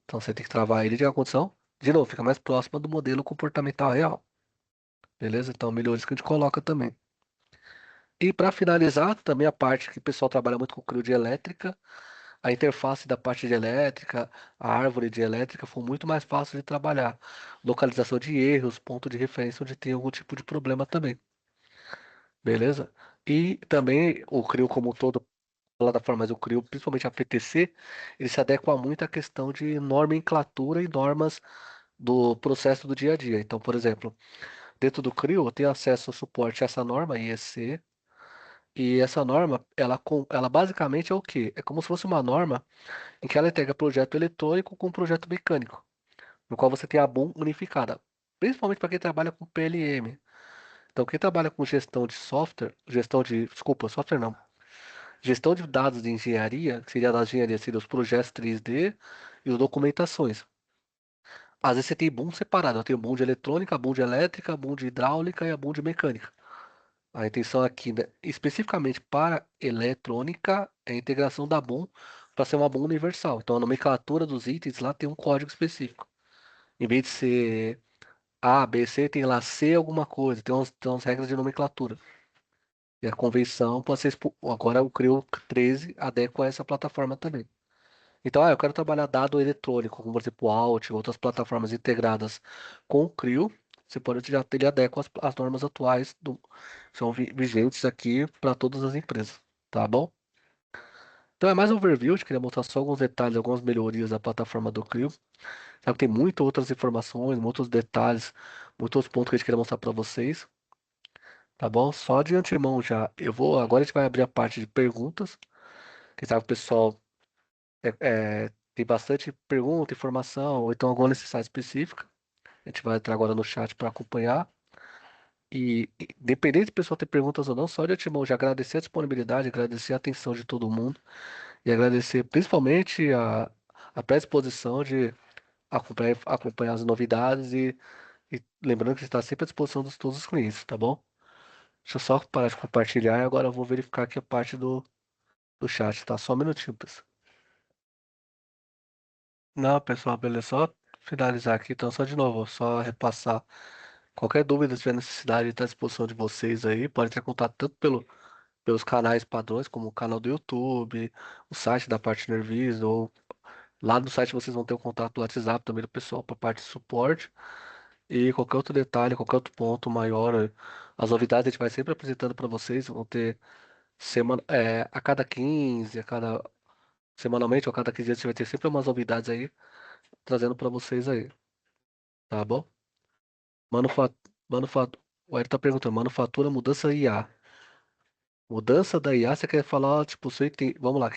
Então você tem que travar ele de uma condição, de novo, fica mais próxima do modelo comportamental real. Beleza? Então, melhores que a gente coloca também. E para finalizar, também a parte que o pessoal trabalha muito com o CRIO de elétrica, a interface da parte de elétrica, a árvore de elétrica foi muito mais fácil de trabalhar. Localização de erros, ponto de referência onde tem algum tipo de problema também. Beleza? E também o CRIO como um todo, plataformas, o CRIO, principalmente a PTC, ele se adequa muito à questão de nomenclatura e normas do processo do dia a dia. Então, por exemplo, dentro do CRIO, eu tenho acesso ao suporte a essa norma IEC, e essa norma, ela basicamente é o quê? É como se fosse uma norma em que ela integra projeto eletrônico com projeto mecânico, no qual você tem a BOM unificada, principalmente para quem trabalha com PLM. Então, quem trabalha com gestão de software, desculpa, software não, gestão de dados de engenharia, que seria da engenharia, seria os projetos 3D e as documentações. Às vezes você tem BOM separado, eu tenho BOM de eletrônica, BOM de elétrica, BOM de hidráulica e a BOM de mecânica. A intenção aqui, né, especificamente para eletrônica, é a integração da BOM para ser uma BOM universal. Então a nomenclatura dos itens lá tem um código específico. Em vez de ser A, B, C, tem lá C alguma coisa, tem umas regras de nomenclatura. E a convenção pode ser. Agora o Creo 13 adequa a essa plataforma também. Então, eu quero trabalhar dado eletrônico, como por exemplo o Alt, outras plataformas integradas com o Creo. Você pode já ter ele adequa às normas atuais são vigentes aqui para todas as empresas, tá bom? Então é mais um overview, eu queria mostrar só alguns detalhes, algumas melhorias da plataforma do Creo. Sabe que tem muitas outras informações, muitos detalhes, muitos outros pontos que a gente queria mostrar para vocês, tá bom? Só de antemão já, agora a gente vai abrir a parte de perguntas, que sabe o pessoal tem bastante pergunta, informação, ou então alguma necessidade específica. A gente vai entrar agora no chat para acompanhar. E independente do pessoal ter perguntas ou não, só de antemão já agradecer a disponibilidade, agradecer a atenção de todo mundo e agradecer principalmente a predisposição de acompanhar as novidades e lembrando que você está sempre à disposição de todos os clientes, tá bom? Deixa eu só parar de compartilhar e agora eu vou verificar aqui a parte do chat, tá? Só um minutinho, pessoal. Não, pessoal, beleza. Só finalizar aqui, então, só de novo, só repassar. Qualquer dúvida, se tiver necessidade, está à disposição de vocês aí. Pode ter contato tanto pelos canais padrões, como o canal do YouTube, o site da Partner Visa, ou lá no site vocês vão ter o contato do WhatsApp também do pessoal para parte de suporte. E qualquer outro detalhe, qualquer outro ponto maior, as novidades a gente vai sempre apresentando para vocês. Vão ter a cada 15, semanalmente ou a cada 15 dias, a gente vai ter sempre umas novidades aí, trazendo para vocês aí, tá bom? Manufa, o Eric tá perguntando, manufatura, mudança IA. Mudança da IA, você quer falar, tipo, vamos lá,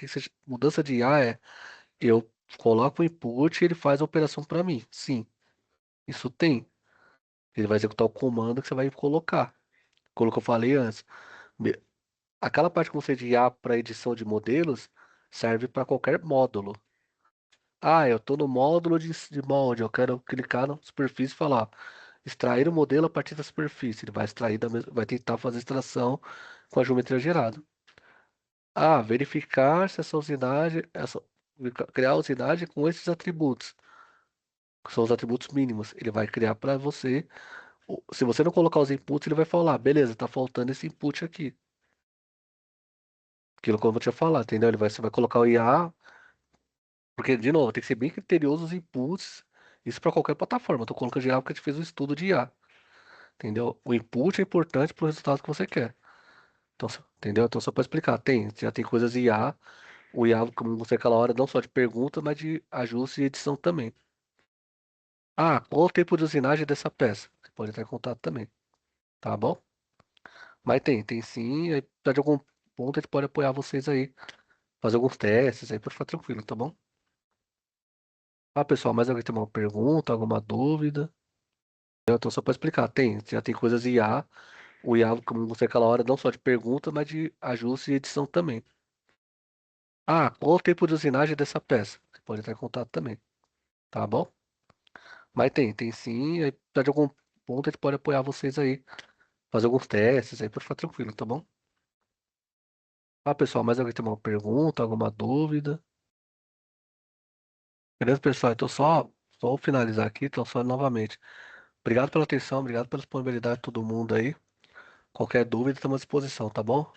mudança de IA eu coloco o input e ele faz a operação para mim. Sim, isso tem. Ele vai executar o comando que você vai colocar. Como que eu falei antes. Me- Aquela parte que você de IA para edição de modelos serve para qualquer módulo. Ah, eu estou no módulo de molde, eu quero clicar na superfície e falar, extrair o modelo a partir da superfície. Ele vai extrair vai tentar fazer extração com a geometria gerada. Ah, verificar se essa usinagem, criar a usinagem com esses atributos, que são os atributos mínimos. Ele vai criar para você. Se você não colocar os inputs, ele vai falar, beleza, tá faltando esse input aqui. Aquilo como eu tinha falado, entendeu? Você vai colocar o IA, porque, de novo, tem que ser bem criterioso os inputs. Isso para qualquer plataforma. Eu tô colocando geral porque a gente fez um estudo de IA, entendeu? O input é importante para o resultado que você quer. Então, entendeu? Então, só para explicar, já tem coisas IA, o IA, como você aquela hora, não só de pergunta, mas de ajuste e edição também. Ah, qual o tempo de usinagem dessa peça? Você pode entrar em contato também, tá bom? Mas tem sim, aí, precisar de algum ponto a gente pode apoiar vocês aí, fazer alguns testes aí para ficar tranquilo, tá bom? Ah, pessoal, mais alguém tem uma pergunta, alguma dúvida? Então, só para explicar, já tem coisas IA, o IA, como você aquela hora, não só de pergunta, mas de ajuste e edição também. Ah, qual o tempo de usinagem dessa peça? Você pode entrar em contato também, tá bom? Mas tem sim, aí, precisar de algum ponto a gente pode apoiar vocês aí, fazer alguns testes aí para ficar tranquilo, tá bom? Ah, pessoal, mais alguém tem uma pergunta, alguma dúvida? Beleza, pessoal? Então, só vou finalizar aqui, então, só novamente. Obrigado pela atenção, obrigado pela disponibilidade de todo mundo aí. Qualquer dúvida, estamos à disposição, tá bom?